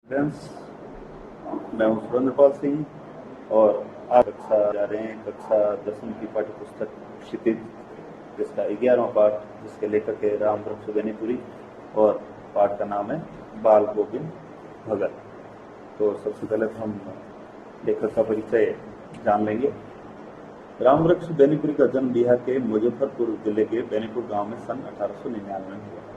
Friends, मैं हूं सुरेंद्रपाल सिंह और आप कक्षा जा रहे हैं कक्षा 10वीं की पाठ्य पुस्तक क्षितिज, जिसका 11वां पाठ, जिसके लेखक है रामवृक्ष बेनीपुरी और पाठ का नाम है बाल गोविंद भगत। तो सबसे पहले तो हम लेखक का परिचय जान लेंगे। रामवृक्ष बेनीपुरी का जन्म बिहार के मुजफ्फरपुर जिले के बेनीपुर गांव में सन 1899 में हुआ।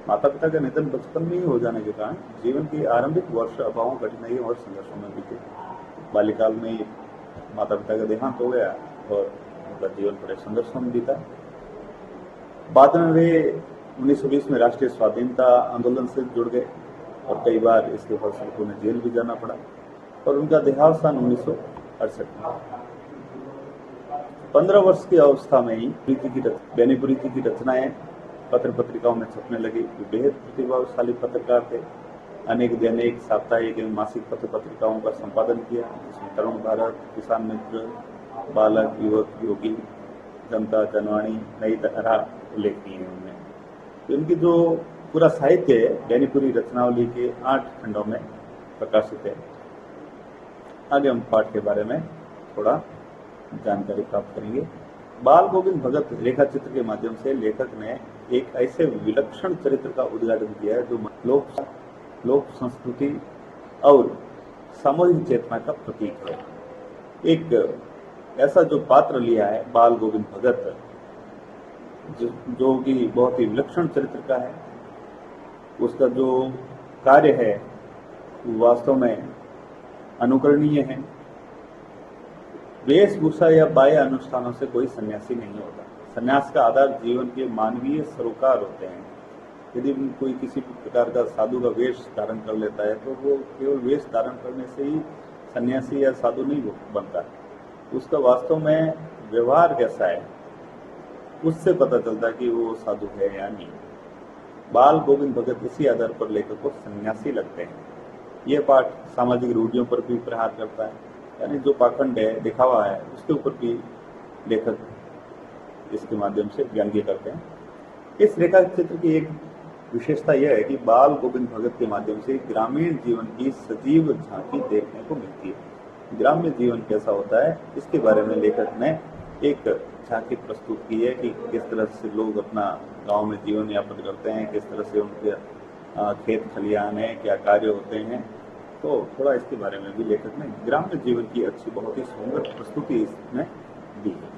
माता पिता का निधन बचपन में ही हो जाने के कारण जीवन के आरंभिक वर्ष अभावों, कठिनाइयों और संघर्षों में बीते। बाल्यकाल में माता पिता का देहांत हो गया और उनका जीवन बड़े संघर्षों में बीता। बाद में वे 1920 में राष्ट्रीय स्वाधीनता आंदोलन से जुड़ गए और कई बार इसके फलस्वरूप उन्हें जेल भी जाना पड़ा और उनका देहांत सन 1968 में। 15 वर्ष की अवस्था में ही बेनीपुरी जी की रचनाएं पत्र पत्रिकाओं में छपने लगी। वे बेहद प्रतिभाशाली पत्रकार थे। अनेक दैनिक, साप्ताहिक एवं मासिक पत्र पत्रिकाओं का संपादन किया, जिसमें तरुण भारत, किसान मित्र, बालक, युवक, योगी, जनता, जनवाणी, नई धारा उल्लेखनीय है उनमें। इनकी जो पूरा साहित्य है बेनीपुरी रचनावली के 8 खंडों में प्रकाशित है। आगे हम पाठ के बारे में थोड़ा जानकारी प्राप्त करेंगे। बाल गोविंद भगत रेखा चित्र के माध्यम से लेखक ने एक ऐसे विलक्षण चरित्र का उद्घाटन किया है जो लोक संस्कृति और सामूहिक चेतना का प्रतीक है। एक ऐसा जो पात्र लिया है बाल गोविंद भगत, जो कि बहुत ही विलक्षण चरित्र का है। उसका जो कार्य है वास्तव में अनुकरणीय है। वेशभूषा या बाह्य अनुष्ठानों से कोई सन्यासी नहीं होता। सन्यास का आधार जीवन के मानवीय सरोकार होते हैं। यदि कोई किसी प्रकार का साधु का वेश धारण कर लेता है तो वो केवल वेश धारण करने से ही सन्यासी या साधु नहीं बनता। उसका वास्तव में व्यवहार कैसा है उससे पता चलता है कि वो साधु है या नहीं। बाल गोविंद भगत इसी आधार पर लेखक को सन्यासी लगते हैं। यह पाठ सामाजिक रूढ़ियों पर भी प्रहार करता है, यानी जो पाखंड है, दिखावा है, उसके ऊपर भी लेखक इसके माध्यम से व्यंग्य करते हैं। इस रेखा चित्र की एक विशेषता यह है कि बाल गोविंद भगत के माध्यम से ग्रामीण जीवन की सजीव झांकी देखने को मिलती है। ग्राम्य जीवन कैसा होता है इसके बारे में लेखक ने एक झांकी प्रस्तुत की है कि किस तरह से लोग अपना गांव में जीवन यापन करते हैं, किस तरह से उनके खेत खलिहान है, क्या कार्य होते हैं। तो थोड़ा इसके बारे में भी लेखक ने ग्राम्य जीवन की अच्छी, बहुत ही सुंदर प्रस्तुति इसमें दी है।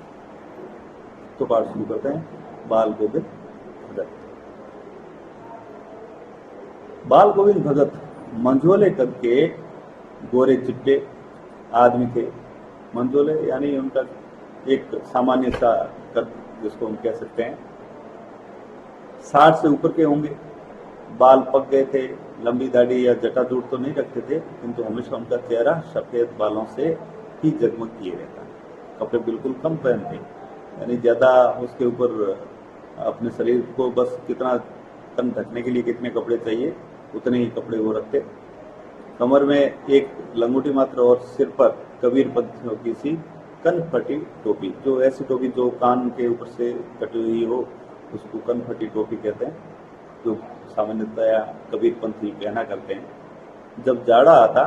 तो पाठ शुरू करते हैं। बाल गोविंद भगत। बाल गोविंद भगत मंझोले कद के गोरे चिट्टे आदमी थे। मंझोले यानी उनका एक सामान्य सा कद, जिसको हम कह सकते हैं 60 से ऊपर के होंगे। बाल पक गए थे, लंबी दाढ़ी या जटाजूट तो नहीं रखते थे, किंतु हमेशा उनका चेहरा सफेद बालों से ही जगमग किए रहता। कपड़े बिल्कुल कम पहनते, यानी ज्यादा उसके ऊपर अपने शरीर को बस कितना तन ढकने के लिए कितने कपड़े चाहिए उतने ही कपड़े वो रखते। कमर में एक लंगोटी मात्र और सिर पर कबीर पंथियों की सी कनफटी टोपी, जो ऐसी टोपी जो कान के ऊपर से कटी हुई हो उसको कनफटी टोपी कहते हैं, जो सामान्यतया कबीर पंथी पहना करते हैं। जब जाड़ा आता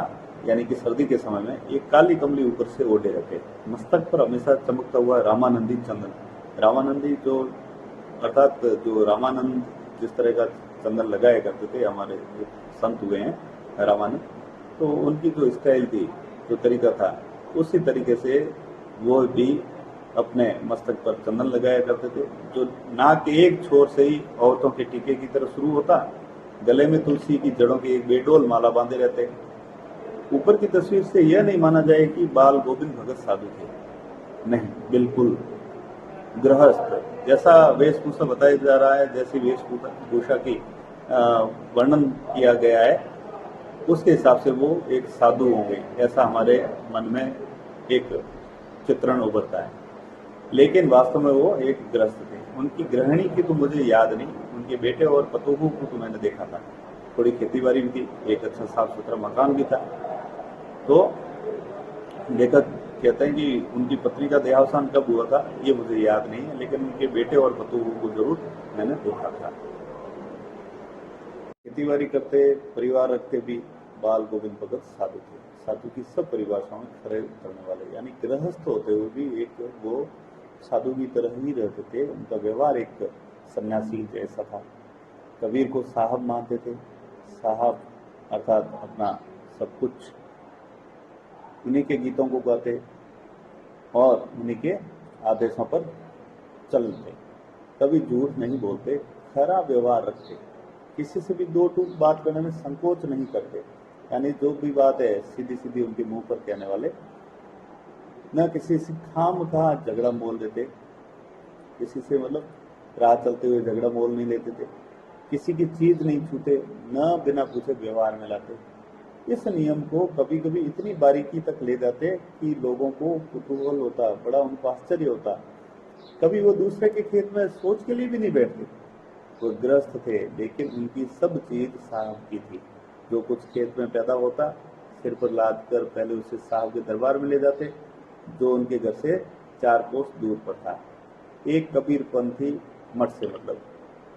यानी कि सर्दी के समय में एक काली कमली ऊपर से ओढ़े रहते। मस्तक पर हमेशा चमकता हुआ रामानंदी चंदन, रामानंदी जो अर्थात जो रामानंद जिस तरह का चंदन लगाया करते थे, हमारे संत हुए हैं रामानंद, तो उनकी जो स्टाइल थी, जो तरीका था, उसी तरीके से वो भी अपने मस्तक पर चंदन लगाया करते थे, जो नाक के एक छोर से ही औरतों के टीके की तरह शुरू होता, गले में तुलसी की जड़ों की एक बेडोल माला बांधे रहते। ऊपर की तस्वीर से यह नहीं माना जाए कि बाल गोविंद भगत साधु थे, नहीं, बिल्कुल गृहस्थ। जैसा वेशभूषा बताया जा रहा है, जैसी वेशभूषा की वर्णन किया गया है, उसके हिसाब से वो एक साधु होंगे, ऐसा हमारे मन में एक चित्रण उभरता है। लेकिन वास्तव में वो एक गृहस्थ थे। उनकी गृहिणी की तो मुझे याद नहीं, उनके बेटे और पतोहू को तो मैंने देखा था। थोड़ी खेतीबाड़ी भी थी, एक अच्छा साफ सुथरा मकान भी था। तो लेखक कहते हैं कि उनकी पत्नी का देहावसान कब हुआ था ये मुझे याद नहीं है, लेकिन उनके बेटे और पतोहू को जरूर मैंने देखा था। खेतीबाड़ी करते, परिवार रखते भी, बाल गोविंद भगत साधु थे। साधु की सब परिभाषाओं में खरे उतरने वाले, यानी गृहस्थ होते हुए भी एक वो साधु की तरह ही रहते थे। उनका व्यवहार एक सन्यासी जैसा था। कबीर को साहब मानते थे। साहब अर्थात अपना सब कुछ, उन्हीं के गीतों को गाते और उन्हीं के आदेशों पर चलते। कभी झूठ नहीं बोलते, खरा व्यवहार रखते, किसी से भी दो टूक बात करने में संकोच नहीं करते, यानी जो भी बात है सीधी सीधी उनके मुंह पर कहने वाले। न किसी से खामखा झगड़ा मोल देते, किसी से मतलब राह चलते हुए झगड़ा मोल नहीं लेते थे। किसी की चीज नहीं छूते, न बिना पूछे व्यवहार में लाते। इस नियम को कभी कभी इतनी बारीकी तक ले जाते कि लोगों को कुतूहल होता, बड़ा उनको आश्चर्य होता। कभी वो दूसरे के खेत में सोच के लिए भी नहीं बैठते। वो गृहस्थ थे, लेकिन उनकी सब चीज साहब की थी। जो कुछ खेत में पैदा होता, सिर पर लाद कर पहले उसे साहब के दरबार में ले जाते, जो उनके घर से 4 कोस दूर पर था। एक कबीर पंथी मठ से मतलब,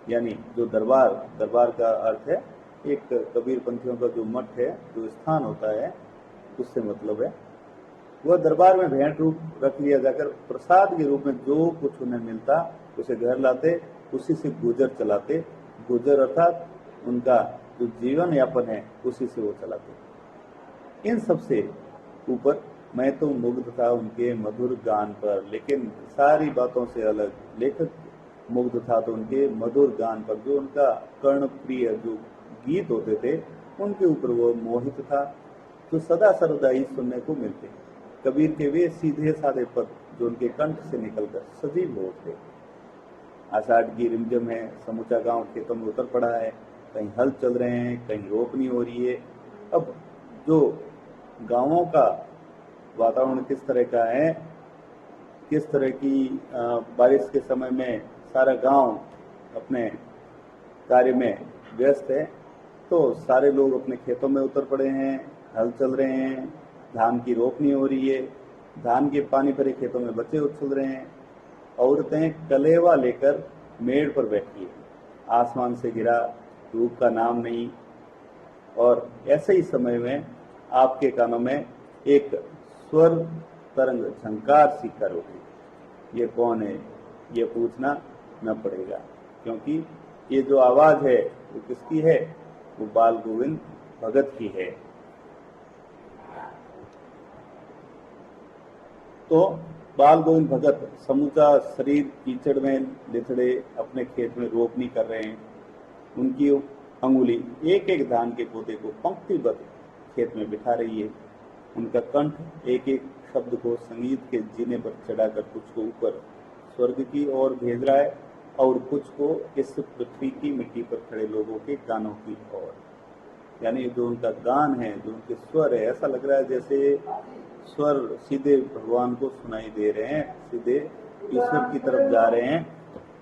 यानी जो दरबार का अर्थ है, एक कबीर पंथियों का जो मठ है, जो स्थान होता है, उससे मतलब है। वह दरबार में भेंट रूप रख लिया जाकर प्रसाद के रूप में जो कुछ उन्हें मिलता उसे घर लाते, उसी से गुजर चलाते। गुजर अर्थात उनका जो जीवन यापन है उसी से वो चलाते। इन सबसे ऊपर मैं तो मुग्ध था उनके मधुर गान पर, लेकिन सारी बातों से अलग लेखक मुग्ध था तो उनके मधुर गान पर। जो उनका कर्ण प्रिय जो गीत होते थे उनके ऊपर वो मोहित था, जो सदा सर्वदा ही सुनने को मिलते। कबीर के वे सीधे साधे पद जो उनके कंठ से निकलकर सजीव हो उठे। आषाढ़ की रिमझिम है, समूचा गांव खेतों में उतर पड़ा है, कहीं हल चल रहे हैं, कहीं रोपनी हो रही है। अब जो गांवों का वातावरण किस तरह का है, किस तरह की बारिश के समय में सारा गांव अपने कार्य में व्यस्त है, तो सारे लोग अपने खेतों में उतर पड़े हैं, हल चल रहे हैं, धान की रोपनी हो रही है, धान के पानी भरे खेतों में बच्चे उछल रहे हैं। औरतें कलेवा लेकर मेड़ पर बैठी है, आसमान से गिरा धूप का नाम नहीं। और ऐसे ही समय में आपके कानों में एक स्वर तरंग झंकार सी कर उठी। ये कौन है, ये पूछना न पड़ेगा, क्योंकि ये जो आवाज है वो किसकी है, वो बाल गोविंद भगत की है। तो बाल गोविंद भगत समूचा शरीर कीचड़ में लिथड़े अपने खेत में रोपनी कर रहे हैं। उनकी अंगुली एक एक धान के पौधे को पंक्तिबद्ध खेत में बिठा रही है। उनका कंठ एक एक शब्द को संगीत के जीने पर चढ़ाकर कुछ को ऊपर स्वर्ग की ओर भेज रहा है और कुछ को इस पृथ्वी की मिट्टी पर खड़े लोगों के गानों की ओर। यानी जो उनका गान है, जो उनके स्वर है, ऐसा लग रहा है जैसे स्वर सीधे भगवान को सुनाई दे रहे हैं, सीधे ईश्वर की तरफ जा रहे हैं।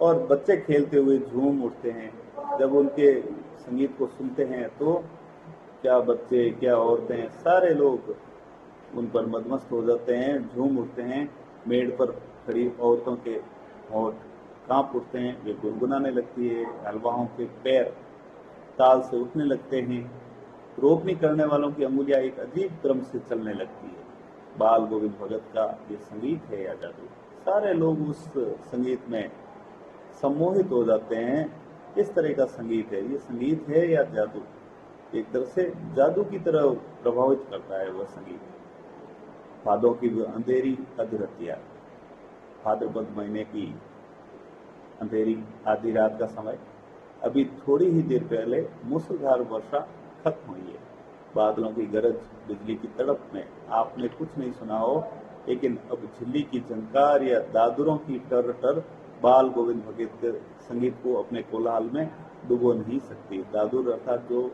और बच्चे खेलते हुए झूम उठते हैं जब उनके संगीत को सुनते हैं। तो क्या बच्चे, क्या औरतें, सारे लोग उन पर मदमस्त हो जाते हैं, झूम उठते हैं। मेड़ पर खड़ी औरतों के होंठ कांप उठते हैं, वे गुनगुनाने लगती है, हलवाओं के पैर ताल से उठने लगते हैं, रोपनी करने वालों की अंगुलियां एक अजीब क्रम से चलने लगती है। बाल गोविंद भगत का ये संगीत है या जादू? सारे लोग उस संगीत में सम्मोहित हो जाते हैं। इस तरह का संगीत है, ये संगीत है या जादू? एक तरह से जादू की तरह प्रभावित करता है वह संगीत। भादों की अंधेरी अधरतिया, भाद्रपद महीने की अंधेरी आधी रात का समय। अभी थोड़ी ही देर पहले मूसलाधार वर्षा खत्म हुई है। बादलों की गरज, बिजली की तड़प में आपने कुछ नहीं सुना हो, लेकिन अब झिल्ली की झंकार या दादुरों की टर टर बाल गोविंद भगत के संगीत को अपने कोलाहल में डुबो नहीं सकती। दादुर अर्थात जो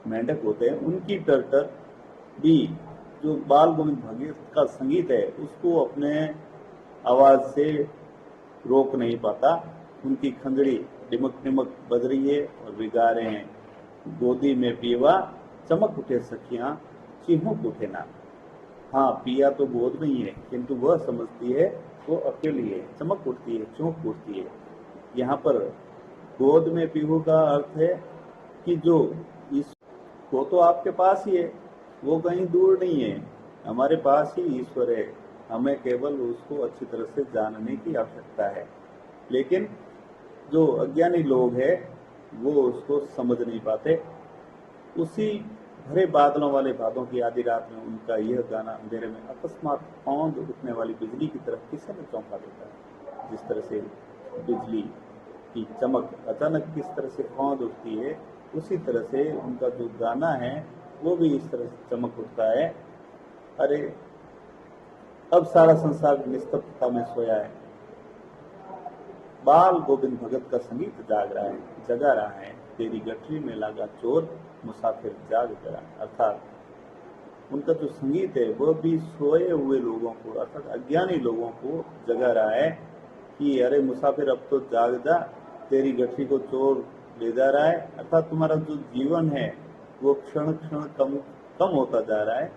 मेंढक होते हैं, उनकी टर टर भी जो बाल गोविंद भगत का संगीत है उसको अपने आवाज से रोक नहीं पाता। उनकी खंजड़ी डिमक डिमक बज रही है और वे गा रहे हैं, गोदी में पीवा चमक उठे सखियां चिहुक उठे ना। हाँ, पिया तो गोद में ही है, किंतु वह समझती है वो अकेली है, चमक उठती है, चौंक उठती है। यहाँ पर गोद में पीहू का अर्थ है कि जो इस वो तो आपके पास ही है, वो कहीं दूर नहीं है, हमारे पास ही ईश्वर है, हमें केवल उसको अच्छी तरह से जानने की आवश्यकता है। लेकिन जो अज्ञानी लोग हैं वो उसको समझ नहीं पाते। उसी भरे बादलों वाले भादों की आधी रात में उनका यह गाना अंधेरे में अकस्मात औंध उठने वाली बिजली की तरफ किसे न चौंका देता है। जिस तरह से बिजली की चमक अचानक किस तरह से औंध उठती है, उसी तरह से उनका जो गाना है वो भी इस तरह से चमक उठता है। अरे अब सारा संसार निस्तब्धता में सोया है, बाल गोविंद भगत का संगीत जाग रहा है, जगा रहा है, तेरी गठरी में लगा चोर मुसाफिर जाग गया। अर्थात उनका जो संगीत है वह भी सोए हुए लोगों को, अर्थात अज्ञानी लोगों को जगा रहा है कि अरे मुसाफिर अब तो जाग जा, तेरी गठरी को चोर ले जा रहा है। अर्थात तुम्हारा जो जीवन है वो क्षण क्षण कम कम होता जा रहा है,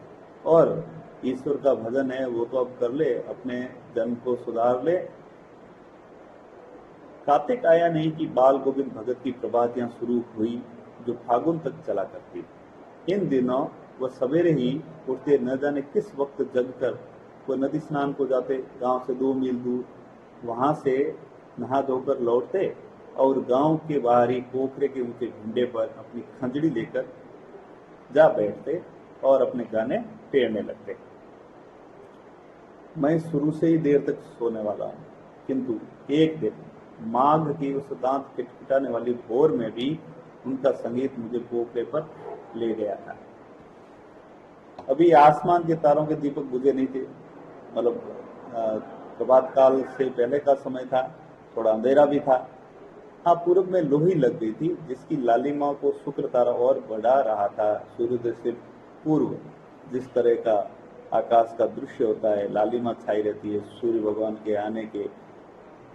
और ईश्वर का भजन है वो तो अब कर ले, अपने जन्म को सुधार ले। कार्तिक आया नहीं कि बाल गोविंद भगत की प्रभातियां शुरू हुई जो फागुन तक चला करती। इन दिनों वह सवेरे ही उठते, न जाने किस वक्त जगकर वह नदी स्नान को जाते, गांव से 2 मील दूर, वहां से नहा धोकर लौटते और गांव के बाहरी पोखरे के ऊंचे ढूंढे पर अपनी खंजड़ी लेकर जा बैठते और अपने गाने पेड़ने लगते। मैं शुरू से ही देर तक सोने वाला हूं, किंतु एक दिन माघ की उस दांत खिटखिटाने वाली भोर में भी उनका संगीत मुझे पोखरे पर ले गया था। अभी आसमान के तारों के दीपक बुझे नहीं थे, मतलब प्रभात काल से पहले का समय था, थोड़ा अंधेरा भी था। हाँ, पूरब में लोही लग गई थी जिसकी लालिमा को शुक्र तारा और बढ़ा रहा था। सूर्योदय से पूर्व जिस तरह का आकाश का दृश्य होता है, लालिमा छाई रहती है, सूर्य भगवान के आने के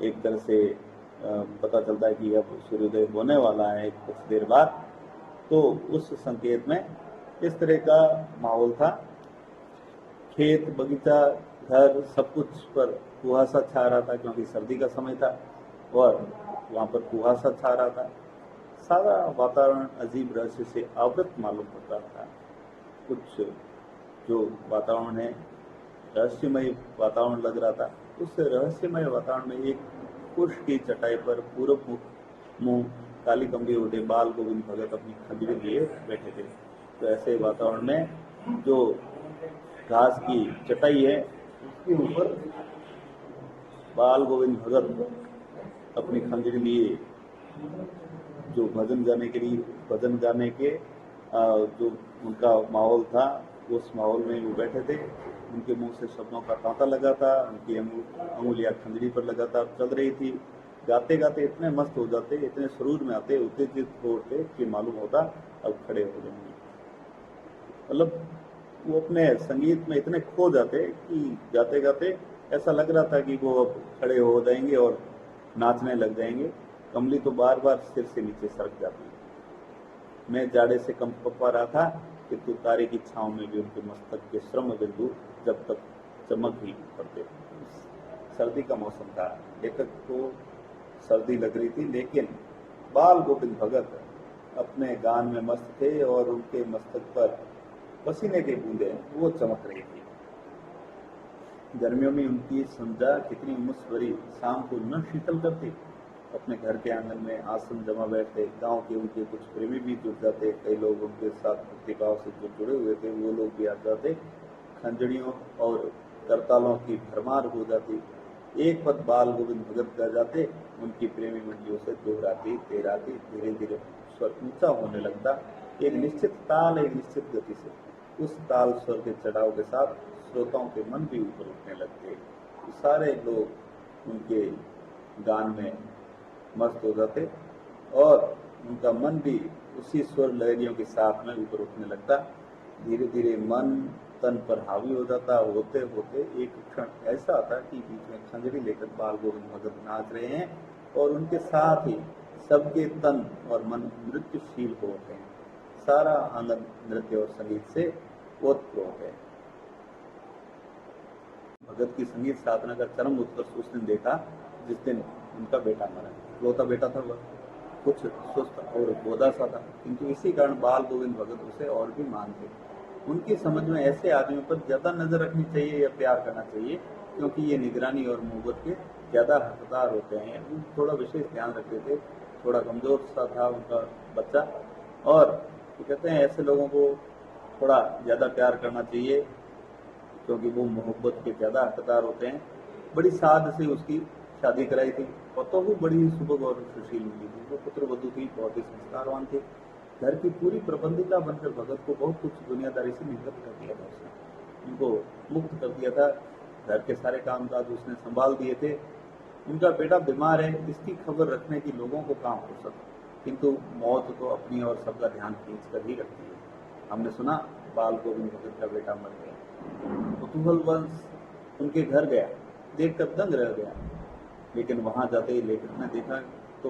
एक तरह से पता चलता है कि अब सूर्योदय होने वाला है कुछ देर बाद। तो उस संकेत में इस तरह का माहौल था। खेत, बगीचा, घर, सब कुछ पर कुहासा छा रहा था क्योंकि सर्दी का समय था और वहां पर कुहासा छा रहा था। सारा वातावरण अजीब रहस्य से आवृत मालूम पड़ रहा था। कुछ जो वातावरण है रहस्यमय वातावरण लग रहा था। उस रहस्यमय वातावरण में एक पुरुष की चटाई पर पूरब मुंह काली कमरी ओढ़े बाल गोविंद भगत अपनी खंजरी लिए बैठे थे। तो ऐसे वातावरण में जो घास की चटाई है उसके ऊपर बाल गोविंद भगत अपनी खंजरी लिए जो भजन गाने के जो उनका माहौल था, उस माहौल में वो बैठे थे। उनके मुंह से शब्दों का तांता लगा था, उनकी अंगुलियां खंजरी पर लगातार चल रही थी। गाते गाते इतने मस्त हो जाते, इतने सुरूर में आते, उत्तेजित होते कि मालूम होता अब खड़े हो जाएंगे। मतलब वो अपने संगीत में इतने खो जाते कि गाते गाते ऐसा लग रहा था कि वो अब खड़े हो जाएंगे और नाचने लग जाएंगे। कमली तो बार बार सिर से नीचे सरक जाती। मैं जाड़े से कम पा रहा था कि तू तारे की छांव में भी उनके मस्तक के श्रम बिंदु जब तक चमक ही पड़ते। सर्दी का मौसम था, लेखक को सर्दी लग रही थी, लेकिन बाल गोविंद भगत अपने गान में मस्त थे और उनके मस्तक पर पसीने की बूंदें वो चमक रही थी। गर्मियों में उनकी संध्या कितनी उमस भरी शाम को न शीतल करती। अपने घर के आंगन में आसन जमा बैठते, गांव के उनके कुछ प्रेमी भी जुड़ जाते, कई लोग उनके साथ भक्तिभाव से जो जुड़े हुए थे वो लोग भी आ जाते। खंजड़ियों और करतालों की भरमार हो जाती। एक पद बाल गोविंद भगत गा जाते, उनकी प्रेमी मंडलियों से दोहराती तेराती, धीरे धीरे स्वर ऊंचा होने लगता, एक निश्चित ताल, एक निश्चित गति से। उस ताल स्वर के चढ़ाव के साथ श्रोताओं के मन भी ऊपर उठने लगते। सारे लोग उनके गान में मस्त हो जाते और उनका मन भी उसी स्वर लहरियों के साथ में ऊपर उठने लगता। धीरे धीरे मन तन पर हावी हो जाता। होते होते एक क्षण ऐसा आता कि बीच में खंजरी लेकर बाल गोविंद भगत नाच रहे हैं और उनके साथ ही सबके तन और मन नृत्यशील हो उठे हैं। सारा आंगन नृत्य और संगीत से ओतप्रोत है। भगत की संगीत साधना का चरम उत्कर्ष उस दिन देखा जिस दिन उनका बेटा मरा। इकलौता बेटा था वह, कुछ सुस्त और बोधा सा था, किंतु इसी कारण बाल गोविंद भगत उसे और भी मानते। उनकी समझ में ऐसे आदमियों पर ज्यादा नजर रखनी चाहिए या प्यार करना चाहिए, क्योंकि ये निगरानी और मोहब्बत के ज्यादा हकदार होते हैं। वो थोड़ा विशेष ध्यान रखते थे, थोड़ा कमजोर सा था उनका बच्चा, और वो कहते हैं ऐसे लोगों को थोड़ा ज्यादा प्यार करना चाहिए, क्योंकि वो मोहब्बत के ज्यादा हकदार होते हैं। बड़ी साध से उसकी शादी कराई थी, और तो वो बड़ी सुबह और सुशील मिली थी। वो पुत्र वधू थी, बहुत ही संस्कारवान थे। घर की पूरी प्रबंधिका बनकर भगत को बहुत कुछ दुनियादारी से निवृत्त कर दिया था उसने, उनको मुक्त कर दिया था। घर के सारे कामकाज उसने संभाल दिए थे। उनका बेटा बीमार है, इसकी खबर रखने की लोगों को काम हो सकता, किंतु मौत तो अपनी और सबका ध्यान खींच कर ही रखती है। हमने सुना बाल गोविंद भगत का बेटा मर गया। कुतूहल वंश उनके घर गया, देखकर दंग रह गया। लेकिन वहां जाते ही लेखक ने देखा तो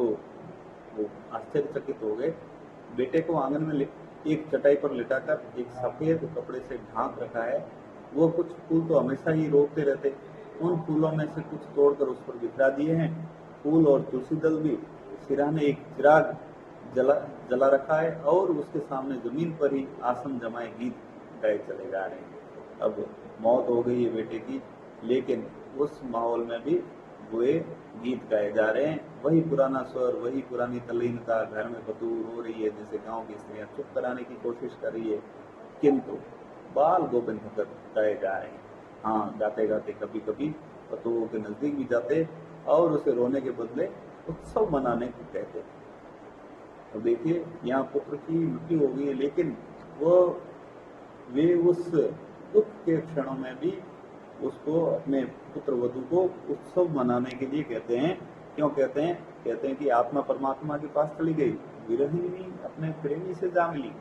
वो आश्चर्यचकित हो गए। बेटे को आंगन में एक चटाई पर लिटाकर एक सफेद कपड़े से ढांक रखा है। वो कुछ फूल तो हमेशा ही रोकते रहते, उन फूलों में से कुछ तोड़कर उस पर बिखरा दिए हैं। फूल और तुलसी दल भी सिराने एक चिराग जला रखा है, और उसके सामने जमीन पर ही आसन जमाए गीत गाए चले जा रहे हैं। अब मौत हो गई है बेटे की, लेकिन उस माहौल में भी वे गीत गाए जा रहे हैं। वही पुराना स्वर, वही पुरानी तल्लीनता। घर में बतूर हो रही है, जैसे गांव की स्त्रियां चुप कराने की कोशिश कर रही है, किंतु बाल गोविंद भगत गाए जा रहे हैं। हाँ, गाते गाते कभी कभी बतूरों के नजदीक भी जाते और उसे रोने के बदले उत्सव मनाने को कहते। तो देखिए, यहाँ पुत्र की मृत्यु हो गई है, लेकिन वे उस दुख के क्षणों में भी उसको, अपने पुत्र वधू को उत्सव मनाने के लिए कहते हैं। क्यों कहते हैं? कहते हैं कि आत्मा परमात्मा के पास चली गई, विरहिणी अपने प्रेमी से जा मिली।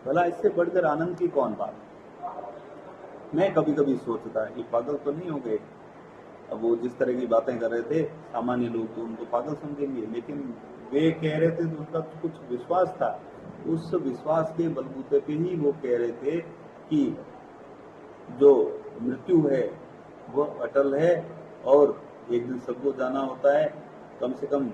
भला इससे बढ़कर आनंद की कौन बात। मैं कभी कभी सोचता है कि पागल तो नहीं हो गए। अब वो जिस तरह की बातें कर रहे थे, सामान्य लोग तो उनको पागल समझेंगे, लेकिन वे कह रहे थे तो उनका कुछ विश्वास था। उस विश्वास के बलबूते पे ही वो कह रहे थे कि जो मृत्यु है वो अटल है और एक दिन सबको जाना होता है। कम से कम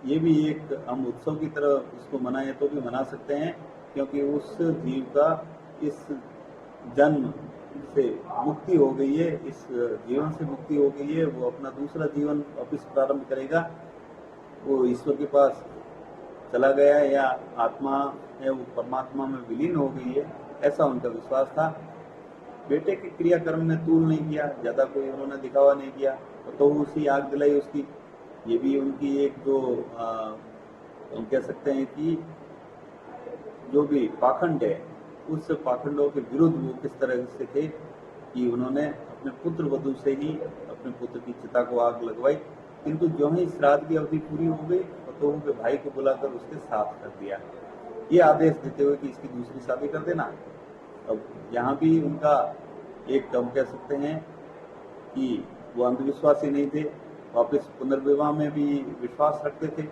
ये भी एक हम उत्सव की तरह इसको मनाएं तो भी मना सकते हैं, क्योंकि उस जीव का इस जन्म से मुक्ति हो गई है, इस जीवन से मुक्ति हो गई है। वो अपना दूसरा जीवन वापिस प्रारंभ करेगा, वो ईश्वर के पास चला गया है, या आत्मा है वो परमात्मा में विलीन हो गई है, ऐसा उनका विश्वास था। बेटे के क्रियाकर्म ने तूल नहीं किया, ज्यादा कोई उन्होंने दिखावा नहीं किया, तो उसी आग दिलाई उसकी। ये भी उनकी एक जो हम कह सकते हैं कि जो भी पाखंड है, उस पाखंडों के विरुद्ध वो किस तरह से थे कि उन्होंने अपने पुत्र वधू से ही अपने पुत्र की चिता को आग लगवाई, किंतु जो ही श्राद्ध की अवधि पूरी हो गई तो उनके भाई को बुलाकर उसके साथ कर दिया, ये आदेश देते हुए कि इसकी दूसरी शादी कर देना। अब यहाँ भी उनका एक हम कह सकते हैं कि वो अंधविश्वासी नहीं थे, वापस पुनर्विवाह में भी विश्वास रखते थे।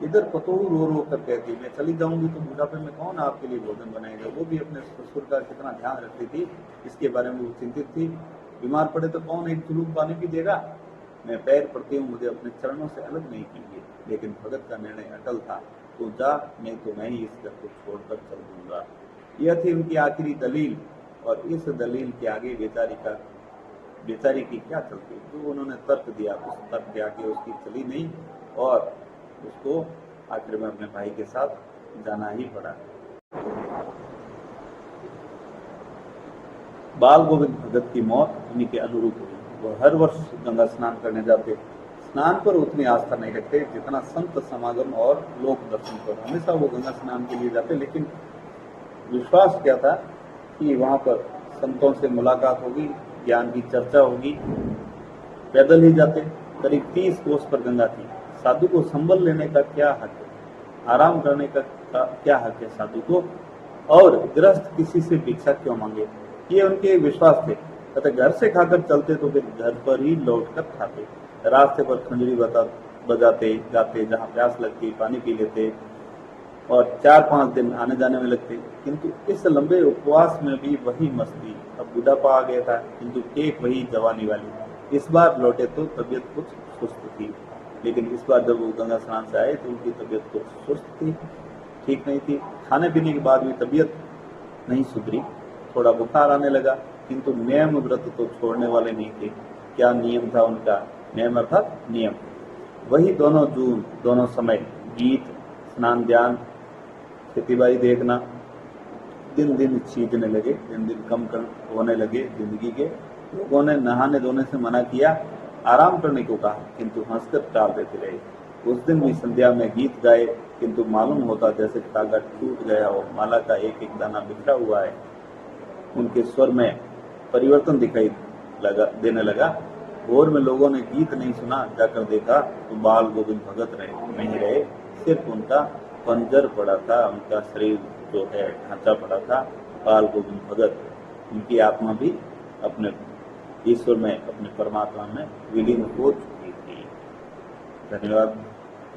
इधर पतोहू रो रो कर कहती, मैं चली जाऊंगी तो बुढ़ापे में कौन आपके लिए भोजन बनाएगा। वो भी अपने ससुर का कितना ध्यान रखती थी, इसके बारे में वो चिंतित थी। बीमार पड़े तो कौन एक चुलूक पानी भी देगा। मैं पैर पड़ती हूँ, मुझे अपने चरणों से अलग नहीं कीजिए। लेकिन भगत का निर्णय अटल था, तो जा, नहीं तो मैं ही इस घर को छोड़कर चल दूंगा। यह थी उनकी आखिरी दलील, और इस दलील के आगे बेचारी की क्या चलती। जो उन्होंने तर्क दिया, उस तर्क के आगे उसकी चली नहीं, और उसको आखिर में अपने भाई के साथ जाना ही पड़ा। बाल गोविंद भगत की मौत उन्हीं के अनुरूप हुई। वह हर वर्ष गंगा स्नान करने जाते। स्नान पर उतनी आस्था नहीं रखते जितना संत समागम और लोक दर्शन पर। हमेशा वो गंगा स्नान के लिए जाते, लेकिन विश्वास क्या था कि वहां पर संतों से मुलाकात होगी, ज्ञान की चर्चा होगी। पैदल ही जाते। करीब 30 कोस पर गंगा थी। साधु को संबल लेने का क्या हक है, आराम करने का क्या हक है साधु को, और गृहस्थ किसी से भिक्षा क्यों मांगे, ये उनके विश्वास थे। अतः घर से खाकर चलते तो फिर घर पर ही लौट कर खाते। रास्ते पर खंजरी बजाते गाते, जहाँ प्यास लगती पानी पी लेते, और 4-5 दिन आने जाने में लगते। किंतु इस लंबे उपवास में भी वही मस्ती। अब बुढ़ापा आ गया था, किंतु टेक वही जवानी वाली। इस बार लौटे तो तबीयत कुछ सुस्त थी। लेकिन इस बार जब वो गंगा स्नान से आए तो उनकी तबीयत तो सुस्त थी, ठीक नहीं थी। खाने पीने के बाद भी तबीयत नहीं सुधरी, थोड़ा बुखार आने लगा, किंतु नियम व्रत तो छोड़ने वाले नहीं थे। क्या नियम था उनका? नियम अर्थात नियम, वही दोनों जून, दोनों समय गीत, स्नान, ध्यान, खेतीबाड़ी देखना दिन दिन छीजने लगे, दिन दिन कम होने लगे जिंदगी के। लोगों ने नहाने धोने से मना किया, आराम करने को कहा, किंतु हंसकर टाल देते रहे। उस दिन भी संध्या में गीत गाए, किंतु मालूम होता जैसे धागा टूट गया हो, माला का एक एक दाना बिखरा हुआ है। उनके स्वर में परिवर्तन दिखाई देने लगा। भोर में लोगों ने गीत नहीं सुना, जाकर देखा तो बाल गोविंद भगत नहीं रहे, सिर्फ उनका पंजर पड़ा था, उनका शरीर जो है ढांचा पड़ा था, बाल गोविंद भगत। उनकी आत्मा भी अपने ईश्वर में, अपने परमात्मा में विलीन हो चुकी थी। धन्यवाद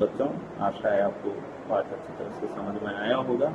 बच्चों, आशा है आपको पाठ अच्छी तरह से समझ में आया होगा।